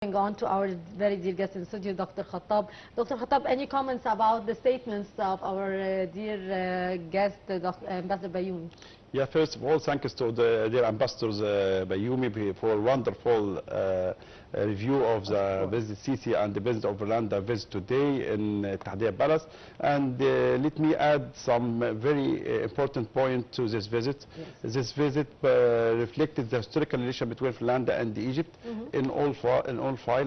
On to our very dear guest in studio, Dr. Khattab. Dr. Khattab, any comments about the statements of our dear guest, Dr. Ambassador Bayoumi? Yeah, first of all, thanks to the dear ambassadors Bayoumi for wonderful review of the visit Sisi and the visit of Rwanda visit today in Tahrir Palace. And let me add some very important point to this visit. Yes. This visit reflected the historical relation between Rwanda and Egypt in all file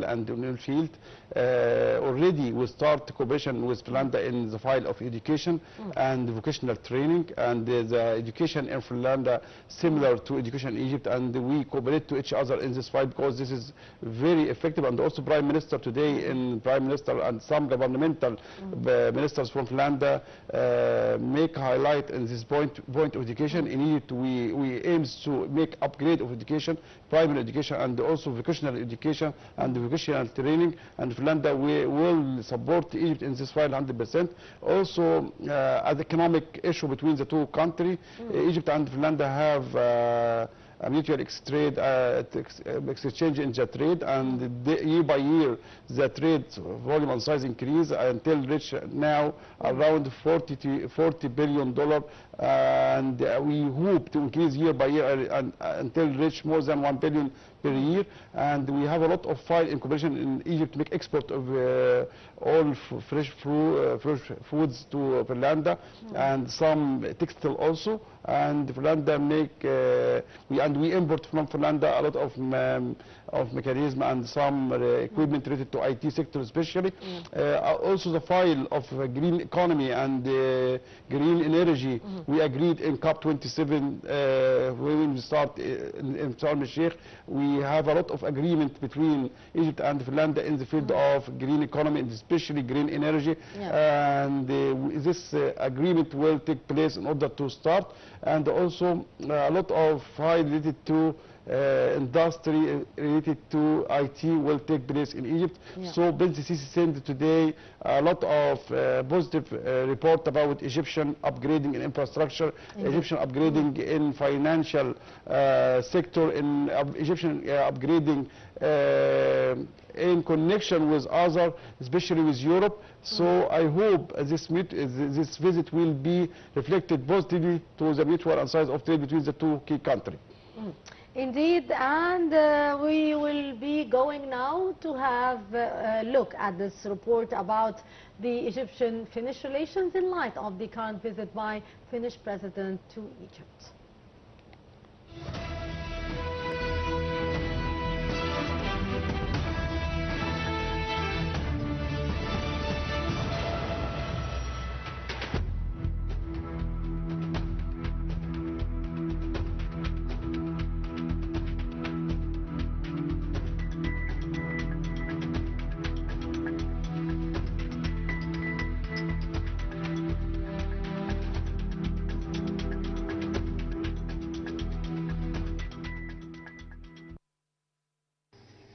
and in all field. Already we start cooperation with Rwanda in the file of education and vocational training, and the education in Rwanda similar to education in Egypt, and we cooperate to each other in this file because this is very effective. And also Prime Minister today, in Prime Minister and some governmental ministers from Rwanda make highlight in this point of education. In Egypt we aims to make upgrade of education, primary education and also vocational education and vocational training, and Rwanda we will support Egypt in this file 100%. Also as economic issue between the two countries, Egypt and Rwanda have a mutual exchange in the trade, and year by year the trade volume and size increase until reach now around $40 billion, and we hope to increase year by year until reach more than $1 billion per year. And we have a lot of file in cooperation in Egypt to make export of all fresh foods to Rwanda and some textile also. And Rwanda we import from Rwanda a lot of mechanism and some equipment related to IT sector especially. Also the file of green economy and green energy, we agreed in COP27 when we start in Sharm el-Sheikh. We have a lot of agreement between Egypt and Rwanda in the field of green economy and especially green energy. And this agreement will take place in order to start. And also a lot of file related to industry related to IT will take place in Egypt. So President Sisi sent today a lot of positive report about Egyptian upgrading in infrastructure, Egyptian upgrading in financial sector, in Egyptian upgrading in connection with other, especially with Europe. So I hope this visit will be reflected positively to the mutual and size of trade between the two key countries. Indeed, and we will be going now to have a look at this report about the Egyptian-Finnish relations in light of the current visit by Finnish President to Egypt.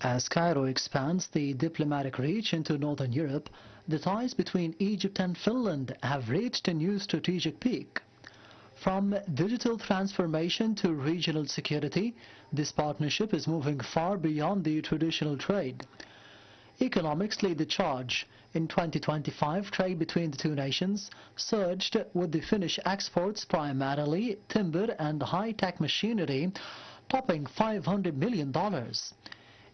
As Cairo expands the diplomatic reach into Northern Europe, the ties between Egypt and Finland have reached a new strategic peak. From digital transformation to regional security, this partnership is moving far beyond the traditional trade. Economics lead the charge. In 2025, trade between the two nations surged, with the Finnish exports, primarily timber and high-tech machinery, topping $500 million.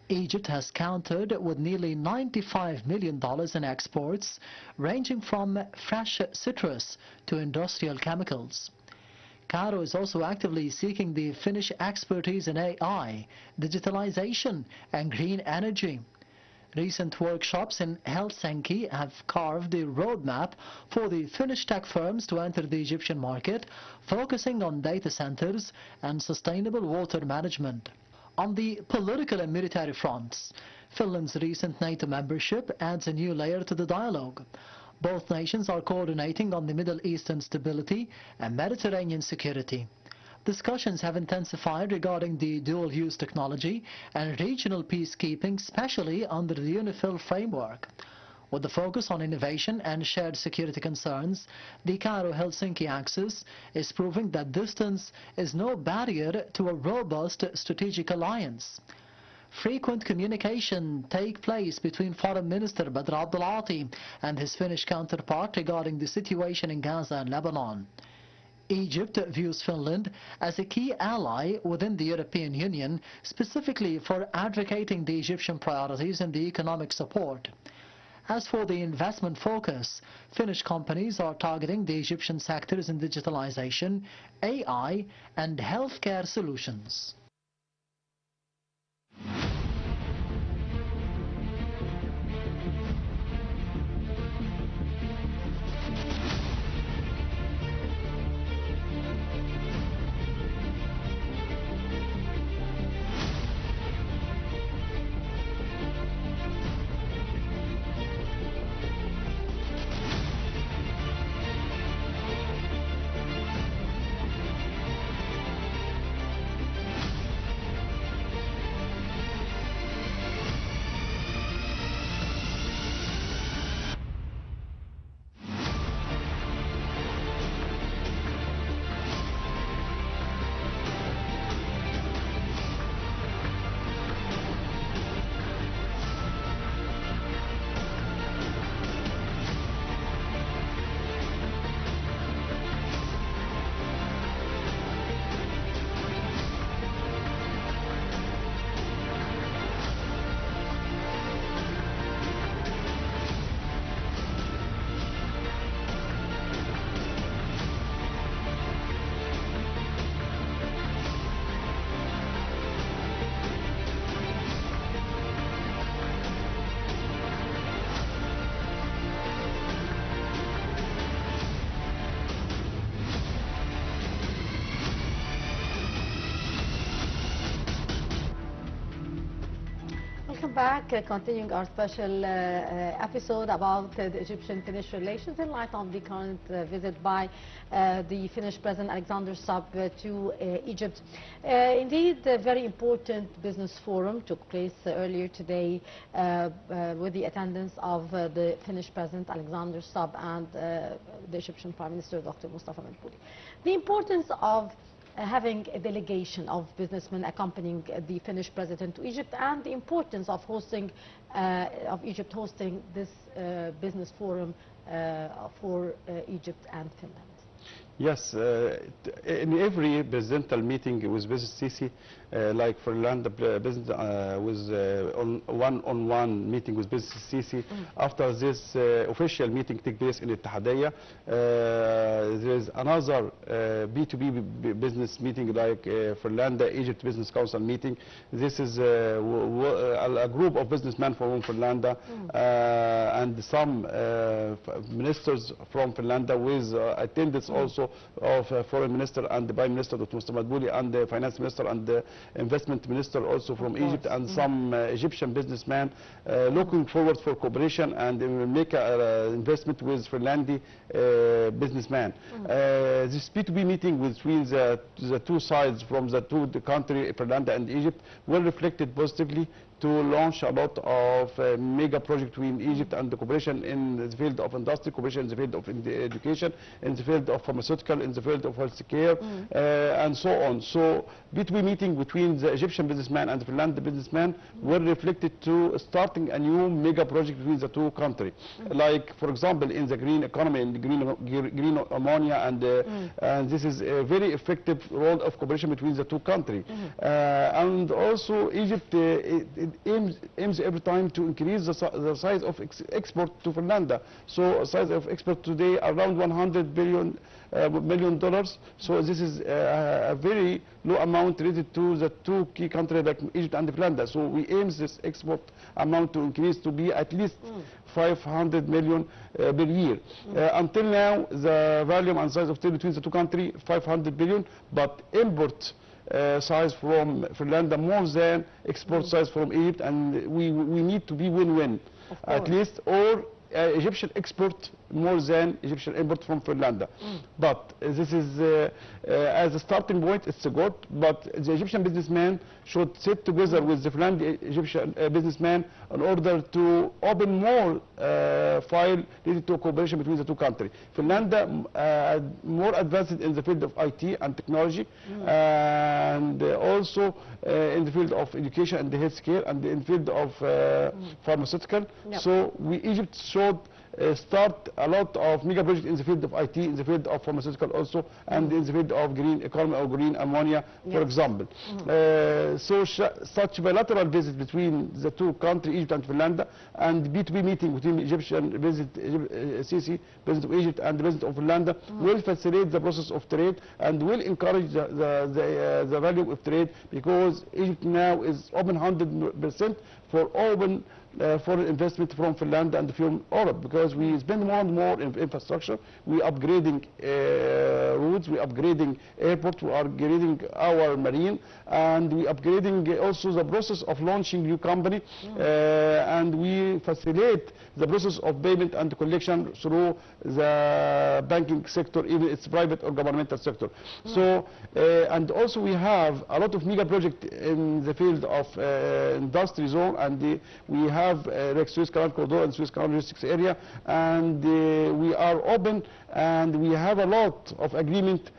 Egypt has countered with nearly $95 million in exports, ranging from fresh citrus to industrial chemicals. Cairo is also actively seeking the Finnish expertise in AI, digitalization, and green energy. Recent workshops in Helsinki have carved the roadmap for the Finnish tech firms to enter the Egyptian market, focusing on data centers and sustainable water management. On the political and military fronts, Finland's recent NATO membership adds a new layer to the dialogue. Both nations are coordinating on the Middle Eastern stability and Mediterranean security. Discussions have intensified regarding the dual-use technology and regional peacekeeping, especially under the UNIFIL framework. With the focus on innovation and shared security concerns, the Cairo-Helsinki axis is proving that distance is no barrier to a robust strategic alliance. frequent communication take place between Foreign Minister Badr Abdulati and his Finnish counterpart regarding the situation in Gaza and Lebanon. Egypt views Finland as a key ally within the European Union, specifically for advocating the Egyptian priorities and the economic support. As for the investment focus, Finnish companies are targeting the Egyptian sectors in digitalization, AI, and healthcare solutions. Back, continuing our special episode about the Egyptian-Finnish relations in light of the current visit by the Finnish President Alexander Stubb to Egypt. Indeed, a very important business forum took place earlier today with the attendance of the Finnish President Alexander Stubb and the Egyptian Prime Minister Dr. Mustafa Madbouly. The importance of having a delegation of businessmen accompanying the Finnish president to Egypt, and the importance of Egypt hosting this business forum for Egypt and Finland. Yes, in every presidential meeting with Mrs. Sisi, like for land business was on one-on-one meeting with Mrs. Sisi. After this official meeting take place in Ittihadiyya, there is another B2B business meeting like for land Egypt Business Council meeting. This is a group of businessmen from Finland and some ministers from Finland with attendance also of Foreign Minister and the Prime Minister Dr. Mustafa Madbouly and the Finance Minister and the Investment Minister also from Egypt, and some Egyptian businessmen looking forward for cooperation and make an investment with Finlandi businessmen. This B2B meeting between the two sides from the country, Finland and Egypt, will reflect it positively to launch a lot of mega projects between Egypt and the cooperation in the field of industry, cooperation in the field of education, in the field of pharmaceutical, in the field of health care, and so on. So B2B meeting between the Egyptian businessman and the Finland businessman will reflect it to starting a new mega project between the two countries. Like, for example, in the green economy, in the green ammonia, and this is a very effective role of cooperation between the two countries. And also Egypt aims every time to increase the size of export to Finland. So size of export today around $100 million. So this is a very low amount related to the two key countries like Egypt and Finland. So we aim this export amount to increase to be at least 500 million per year. Until now, the volume and size of trade between the two countries 500 billion, but import size from Finland more than export size from Egypt, and we need to be win-win at least, or Egyptian export more than Egyptian import from Finland. But this is, as a starting point, it's good, but the Egyptian businessman should sit together with the Finland Egyptian businessman in order to open more file related to cooperation between the two countries. Finland more advanced in the field of IT and technology, and also in the field of education and the healthcare, and in the field of pharmaceutical. Yep. So Egypt should start a lot of mega projects in the field of IT, in the field of pharmaceutical also, and in the field of green economy or green ammonia, for example. So such bilateral visits between the two countries, Egypt and Finland, and B2B meeting between Egyptian Sisi, President of Egypt, and the President of Finland will facilitate the process of trade and will encourage the value of trade, because Egypt now is open 100% for open foreign investment from Finland and from Europe, because we spend more and more in infrastructure. We upgrading roads, we upgrading airports, we are upgrading our marine, and we upgrading also the process of launching new company, and we facilitate the process of payment and collection through the banking sector, even its private or governmental sector. So, and also we have a lot of mega projects in the field of industry zone, and we have like Suez Canal corridor and Suez Canal logistics area, and we are open, and we have a lot of agreement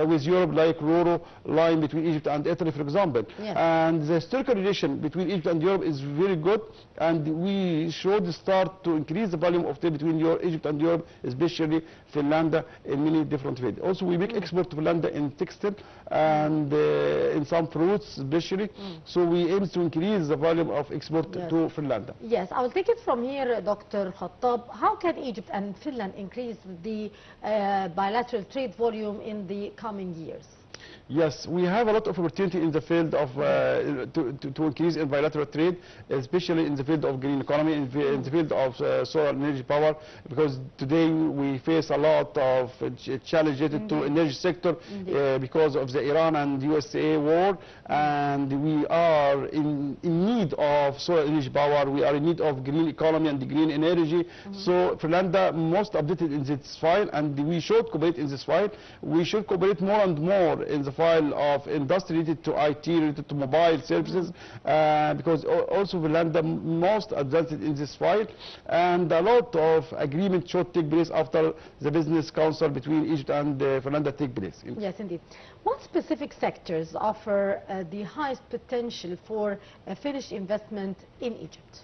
with Europe, like Roro line between Egypt and Italy, for example. Yes. And the historical relation between Egypt and Europe is very good, and we should start to increase the volume of trade between Egypt and Europe, especially Finland, in many different ways. Also, we make export to Finland in textile and in some fruits, especially. So we aim to increase the volume of export to Finland. Yes, I will take it from here, Dr. Khattab. How can Egypt and Finland increase the bilateral trade volume in the coming years? Yes, we have a lot of opportunity in the field of to increase in bilateral trade, especially in the field of green economy, in the field of solar energy power, because today we face a lot of challenges related to energy sector because of the Iran and USA war, and we are in need of solar energy power, we are in need of green economy and green energy. So Finland most updated in this file, and we should cooperate in this file. We should cooperate more and more in the file of industry related to IT, related to mobile services, because also Finland most advanced in this file, and a lot of agreement should take place after the business council between Egypt and Finland take place. Yes, indeed. What specific sectors offer the highest potential for Finnish investment in Egypt?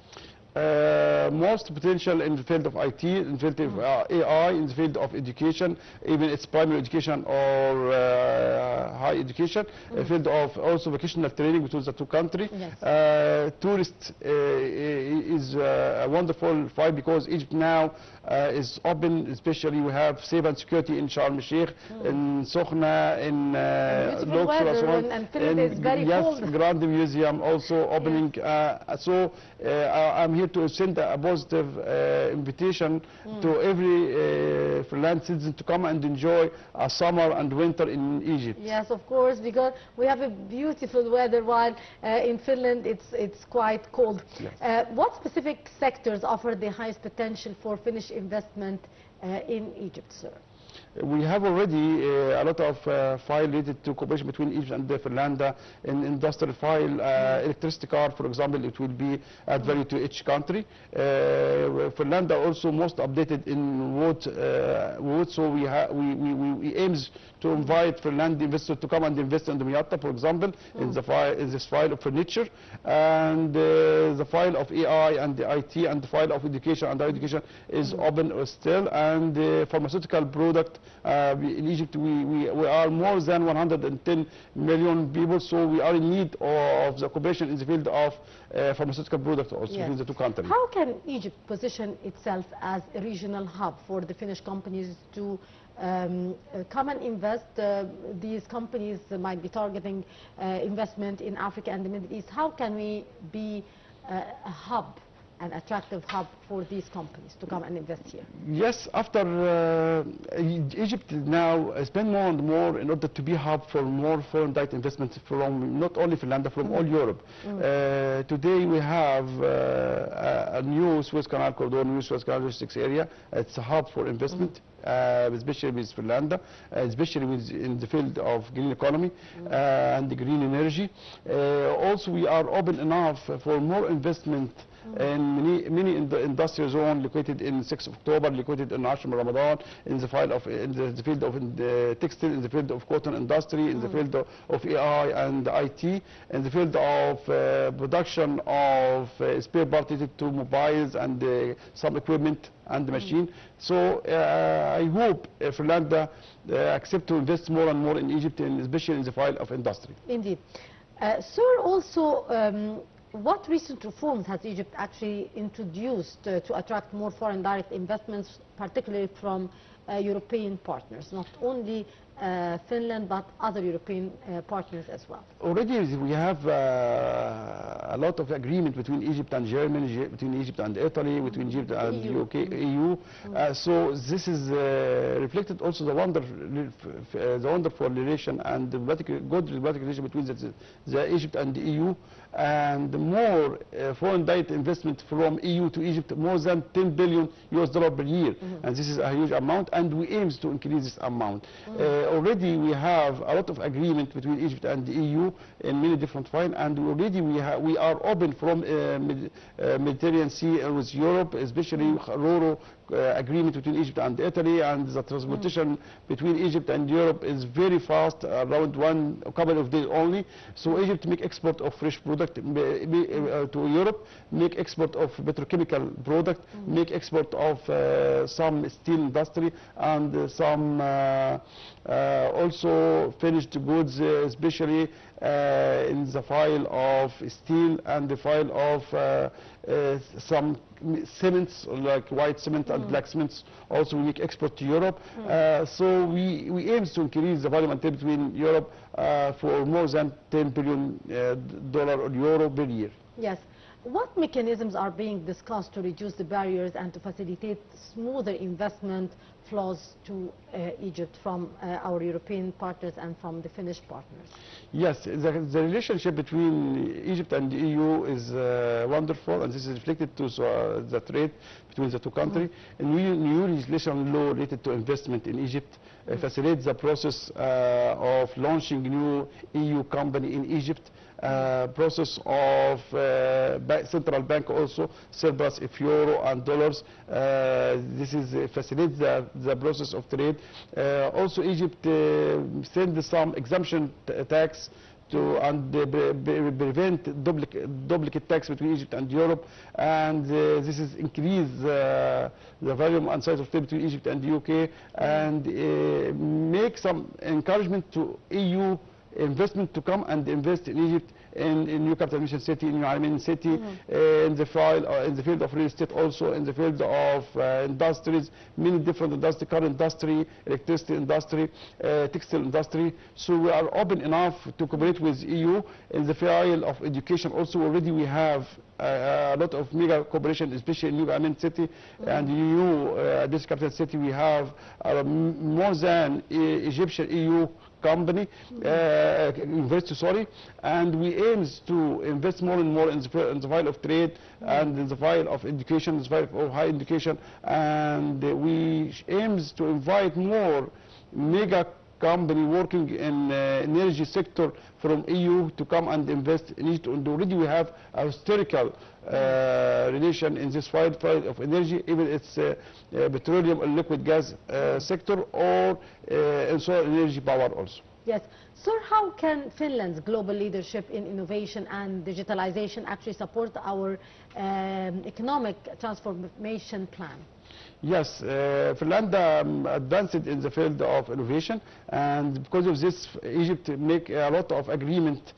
Most potential in the field of IT, in the field of AI, in the field of education, even its primary education or high education, the field of also vocational training between the two countries. Yes. Tourist is a wonderful fight, because Egypt now is open, especially we have safe and security in Sharm el-Sheikh, in Sokhna, in Luxor as well. And Finland is very cold. Yes, Grand Museum also opening. So I'm here to send a positive invitation to every Finland citizen to come and enjoy a summer and winter in Egypt. Yes, of course, because we have a beautiful weather, while in Finland it's quite cold. Yes. What specific sectors offer the highest potential for Finnish investment in Egypt, sir? We have already a lot of file related to cooperation between Egypt and Finland. In industrial file, electricity car, for example, it will be add value to each country. Finland also most updated in wood, so we aims to invite Finland investors to come and invest in the Miata, for example, in this file of furniture, and the file of AI and the IT, and the file of education and higher education is open still, and the pharmaceutical product. In Egypt, we are more than 110 million people, so we are in need of the cooperation in the field of pharmaceutical products also between the two countries. How can Egypt position itself as a regional hub for the Finnish companies to come and invest? These companies might be targeting investment in Africa and the Middle East. How can we be a hub, an attractive hub for these companies to come and invest here? Yes, after Egypt now spend more and more in order to be a hub for more foreign direct investments from not only Finland, from all Europe. Today we have a a new Suez Canal corridor, new Suez Canal logistics area. It's a hub for investment, especially with Finland, especially in the field of green economy and the green energy. Also, we are open enough for more investment in many industrial zone located in 6 October, located in Ashram Ramadan, in the field of the textile, in the field of cotton industry, in the field of AI and IT, in the field of production of spare parts related to mobiles and some equipment and the machine. So I hope Finland accept to invest more and more in Egypt, and especially in the field of industry. Indeed. Sir, also, what recent reforms has Egypt actually introduced to attract more foreign direct investments, particularly from European partners, not only Finland but other European partners as well? Already we have a lot of agreement between Egypt and Germany, between Egypt and Italy, between Egypt and EU. UK, EU. So this is reflected also the wonderful relation and the good diplomatic relation between the Egypt and the EU, and more foreign direct investment from EU to Egypt, more than $10 billion per year, and this is a huge amount, and we aim to increase this amount. Already we have a lot of agreement between Egypt and the EU in many different fields, and already we are open from Mediterranean Sea with Europe, especially RoRo agreement between Egypt and Italy, and the transportation between Egypt and Europe is very fast, around a couple of days only. So Egypt make export of fresh product to Europe, make export of petrochemical product, make export of some steel industry, and some also finished goods, especially in the file of steel and the file of some cements, like white cement and black cements. Also we make export to Europe. So we aim to increase the volume and trade between Europe for more than $10 billion or euro per year. Yes. What mechanisms are being discussed to reduce the barriers and to facilitate smoother investment flows to Egypt from our European partners and from the Finnish partners? Yes, the relationship between Egypt and the EU is wonderful, and this is reflected to the trade between the two countries. And new legislation law related to investment in Egypt facilitates the process of launching new EU company in Egypt. Process of central bank also surplus of euro and dollars. This is facilitates the process of trade. Also Egypt send some exemption tax to prevent duplicate tax between Egypt and Europe, and this is increase the volume and size of trade between Egypt and the UK, and make some encouragement to EU investment to come and invest in Egypt, in new capital mission city, in Al city, in the field of real estate, also in the field of industries, many different industries, car industry, electricity industry, textile industry. So we are open enough to cooperate with EU in the field of education. Also already we have a lot of mega cooperation, especially in New Amen city and new this capital city. We have more than Egyptian EU company, university, sorry, and we aim to invest more and more in the field of trade and in the field of education, in the field of higher education, and we aim to invite more mega company working in energy sector from EU to come and invest in Egypt. And already we have a historical relation in this field of energy, even it's petroleum and liquid gas sector, or in solar energy power also. Yes. Sir, how can Finland's global leadership in innovation and digitalization actually support our economic transformation plan? Yes, Finland advanced in the field of innovation, and because of this, Egypt make a lot of agreement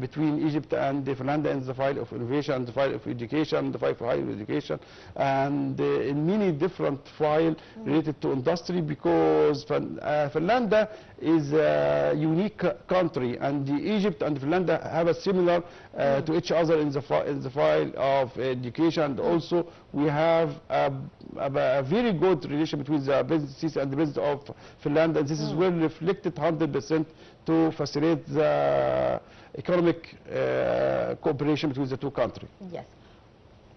between Egypt and Finland in the field of innovation, and the field of education, the field for higher education, and in many different files related to industry, because Finland is a unique country, and Egypt and Finland have a similar to each other in the field of education. And also we have a very good relation between the businesses and the business of Finland, and this is well reflected 100% to facilitate the economic cooperation between the two countries. Yes.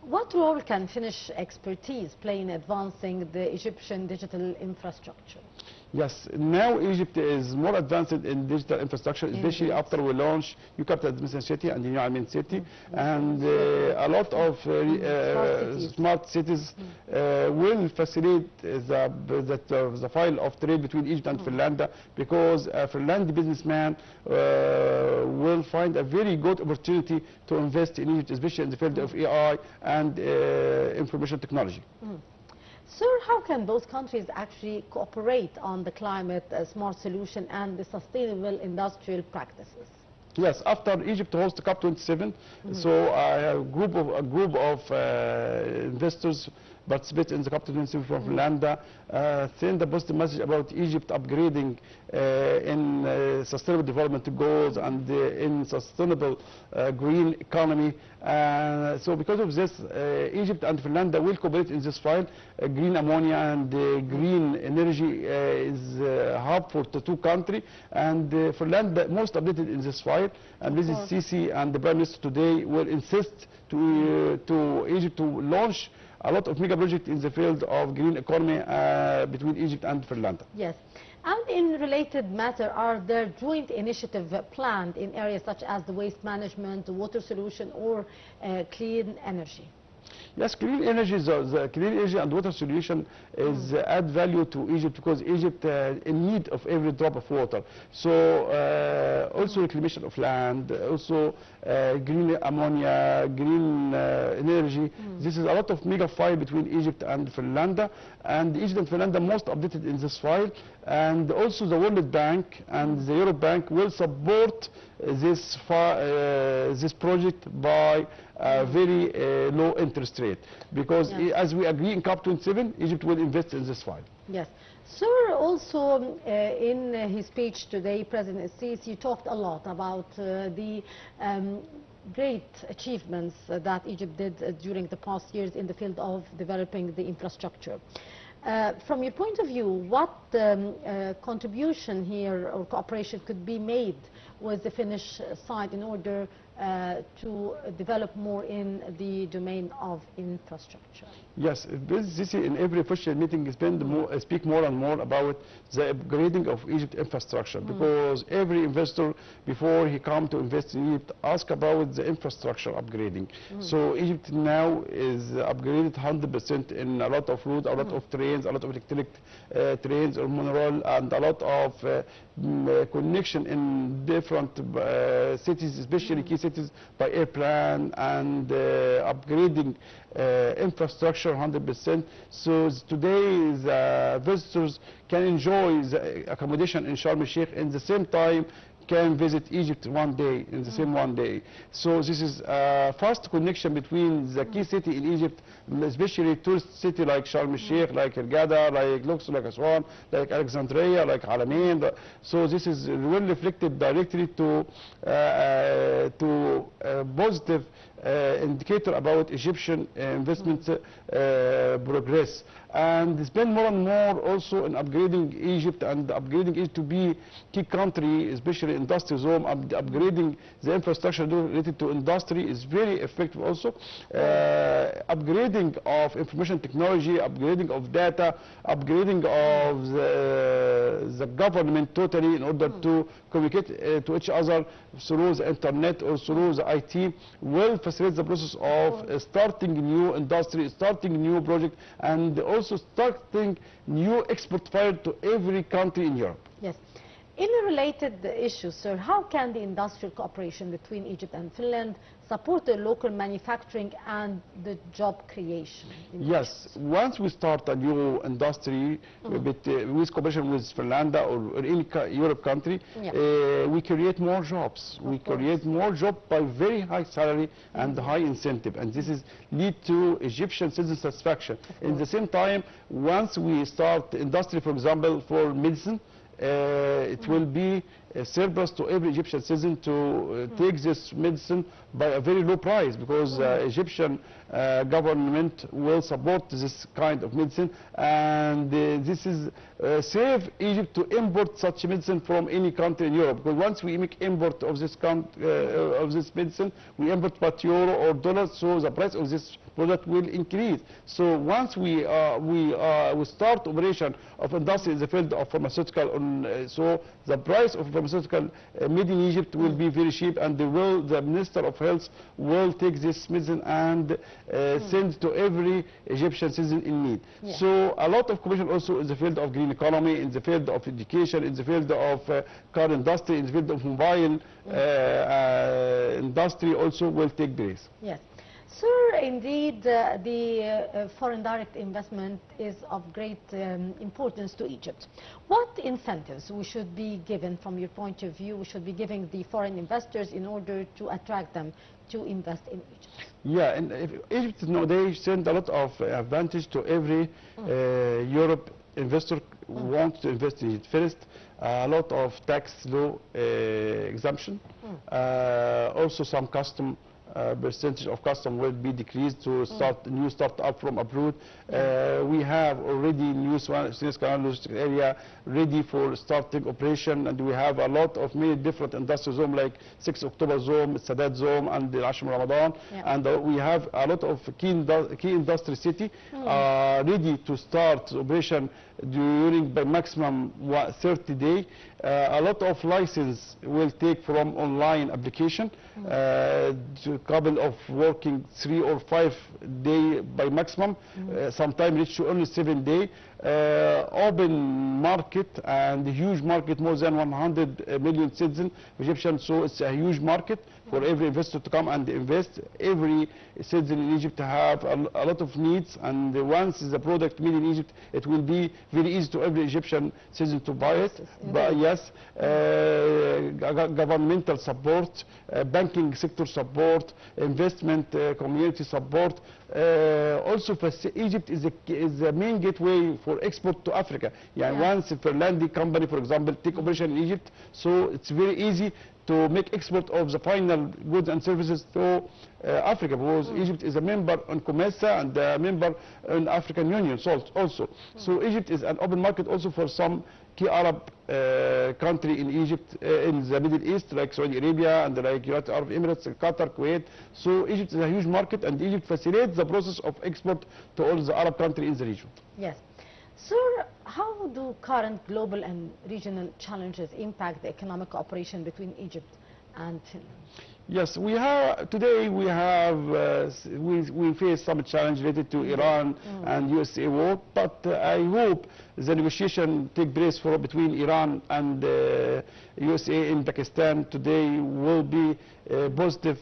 What role can Finnish expertise play in advancing the Egyptian digital infrastructure? Yes, now Egypt is more advanced in digital infrastructure, especially Indeed. after we launch New Capital Administration City and the New Amin City, and a lot of smart cities will facilitate the file of trade between Egypt and Finland, because a Finland businessman will find a very good opportunity to invest in Egypt, especially in the field of AI and information technology. Sir, how can those countries actually cooperate on the climate smart solution and the sustainable industrial practices? Yes, after Egypt hosts COP27, so a group of investors participate in the COP27 from Finland, send a positive message about Egypt upgrading in sustainable development goals and in sustainable green economy. So because of this, Egypt and Finland will cooperate in this file. Green ammonia and green energy is a hub for the two countries, and Finland most updated in this file. And Mrs. Sisi and the Prime Minister today will insist to Egypt to launch a lot of mega projects in the field of green economy between Egypt and Finland. Yes. And in related matter, are there joint initiatives planned in areas such as the waste management, the water solution, or clean energy? Yes, clean energy, the clean energy and water solution is add value to Egypt, because Egypt in need of every drop of water. So also reclamation of land, also green ammonia, green energy. This is a lot of mega file between Egypt and Finland, and Egypt and Finland are most updated in this file. And also the World Bank and the Euro Bank will support this project by a very low interest rate, because as we agree in COP27, Egypt will invest in this file. Yes. Sir, also in his speech today, President Sisi talked a lot about the great achievements that Egypt did during the past years in the field of developing the infrastructure. From your point of view, what contribution here or cooperation could be made with the Finnish side in order to develop more in the domain of infrastructure? Yes, this in every official meeting speak more and more about the upgrading of Egypt infrastructure, because every investor before he come to invest in Egypt ask about the infrastructure upgrading. So Egypt now is upgraded 100% in a lot of roads, a lot of trains, a lot of electric trains or monorail, and a lot of connection in different cities, especially key cities, by airplane, and upgrading infrastructure 100%. So today the visitors can enjoy the accommodation in Sharm el-Sheikh, in the same time can visit Egypt one day, in the same one day. So this is a fast connection between the key city in Egypt, especially tourist city like Sharm el-Sheikh, like Hurghada, like Luxor, like Aswan, like Alexandria, like Alamein. So this is well reflected directly to positive indicator about Egyptian investment progress. And spend more and more also in upgrading Egypt, and upgrading it to be key country, especially industry zone. Upgrading the infrastructure related to industry is very effective also. Upgrading of information technology, upgrading of data, upgrading of the government totally, in order to communicate to each other through the internet or through the IT, will facilitate the process of starting new industry, starting new project, and also starting new export file to every country in Europe. Yes. In a related issue, sir, how can the industrial cooperation between Egypt and Finland support the local manufacturing and the job creation? Yes, once we start a new industry with cooperation with Finland or any Europe country, we create more jobs. We create more jobs by very high salary and high incentive, and this is lead to Egyptian citizen satisfaction. In the same time, once we start industry, for example, for medicine, it will be surplus to every Egyptian citizen to take this medicine by a very low price, because Egyptian government will support this kind of medicine, and this is save Egypt to import such medicine from any country in Europe, because once we make import of this medicine, we import but euro or dollar, so the price of this product will increase. So once we start operation of industry in the field of pharmaceutical, so the price of pharmaceutical made in Egypt will be very cheap, and the Minister of Health will take this medicine and send to every Egyptian citizen in need. Yeah. So a lot of cooperation also in the field of green economy, in the field of education, in the field of car industry, in the field of mobile industry also will take place. Yes. Sir, indeed, the foreign direct investment is of great importance to Egypt. What incentives we should be given, from your point of view, we should be giving the foreign investors in order to attract them to invest in Egypt? Yeah, and Egypt nowadays send a lot of advantage to every Europe investor who wants to invest in Egypt. First, a lot of tax law exemption, also some custom percentage of custom will be decreased to start new startup from abroad. We have already new Suez Canal logistic area ready for starting operation, and we have a lot of many different industrial zones like 6 October zone, Sadat zone, and the Ashram Ramadan. And we have a lot of key industry city ready to start operation during by maximum 30 days. A lot of license will take from online application to a couple of working 3 or 5 days by maximum, sometimes reach to only 7 days. Open market and huge market, more than 100 million citizens Egyptian, so it's a huge market for every investor to come and invest. Every citizen in Egypt have a lot of needs, and once the product made in Egypt, it will be very easy to every Egyptian citizen to buy it. But yes, governmental support, banking sector support, investment community support. Also, Egypt is the main gateway for export to Africa. Once a Ferlandi company, for example, take operation in Egypt, so it's very easy to make export of the final goods and services to Africa, because Egypt is a member on COMESA and a member in African Union also. So Egypt is an open market also for some key Arab country in Egypt, in the Middle East, like Saudi Arabia and like United Arab Emirates, Qatar, Kuwait. So Egypt is a huge market, and Egypt facilitates the process of export to all the Arab countries in the region. Yes. Sir, how do current global and regional challenges impact the economic cooperation between Egypt and Finland? Yes, we have today. We have we face some challenge related to Iran and USA war, but I hope the negotiation take place between Iran and USA in Pakistan today will be positive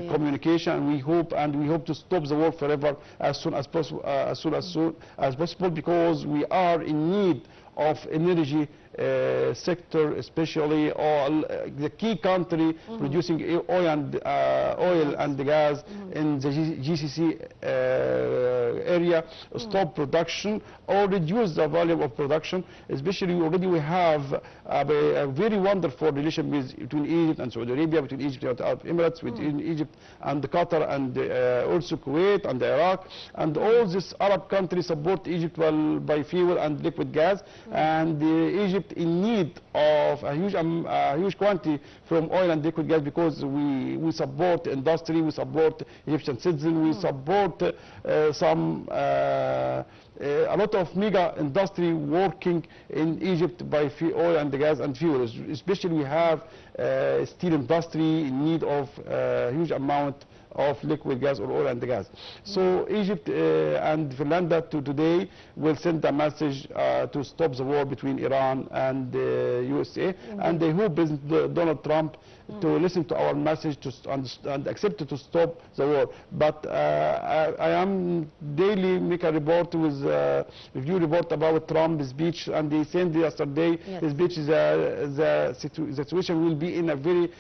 communication. We hope to stop the war forever as soon as possible, because we are in need of energy sector, especially all the key country producing oil and gas in the GCC area, stop production or reduce the volume of production. Especially already we have a very wonderful relation between Egypt and Saudi Arabia, between Egypt and Arab Emirates, between Egypt and Qatar, and also Kuwait and Iraq, and all these Arab countries support Egypt by fuel and liquid gas, and Egypt in need of a huge quantity from oil and liquid gas, because we support industry, we support Egyptian citizens, we support a lot of mega industry working in Egypt by oil and gas and fuel. Especially we have steel industry in need of huge amount of liquid gas or oil and gas. So Egypt and Finland today will send a message to stop the war between Iran and USA, and they hope President Donald Trump to listen to our message and accept to stop the war. But I am daily make a report with review report about Trump's speech, and they said yesterday his speech the situation will be in a very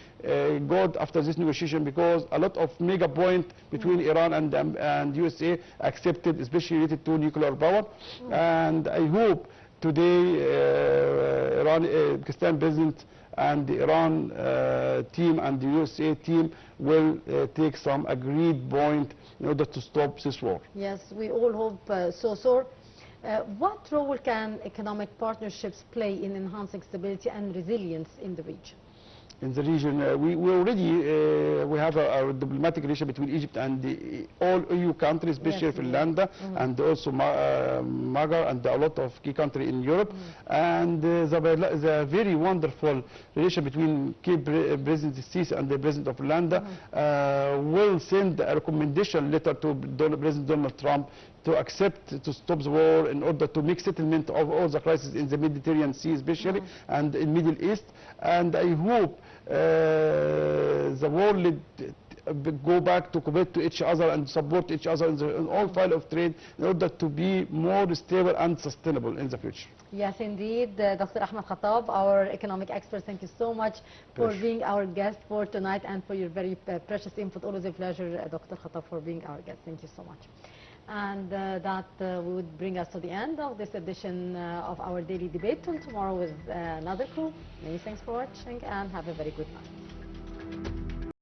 good after this negotiation, because a lot of mega point between Iran and USA accepted, especially related to nuclear power. And I hope today Pakistan President and the Iran team and the USA team will take some agreed point in order to stop this war. Yes, we all hope so. What role can economic partnerships play in enhancing stability and resilience in the region? In the region, we already we have a diplomatic relation between Egypt and all EU countries, especially Finland, and also Magar and a lot of key countries in Europe. And the very wonderful relation between President Sisi and the President of Finland will send a recommendation letter to President Donald Trump to accept to stop the war in order to make settlement of all the crises in the Mediterranean Sea especially and in Middle East. And I hope the world go back to cooperate to each other and support each other in all field of trade in order to be more stable and sustainable in the future. Yes, indeed. Dr. Ahmad Khattab, our economic expert, thank you so much for being our guest for tonight and for your very precious input. Always a pleasure, Dr. Khattab, for being our guest. Thank you so much. And that would bring us to the end of this edition of our daily debate. Till tomorrow with another crew. Many thanks for watching and have a very good night.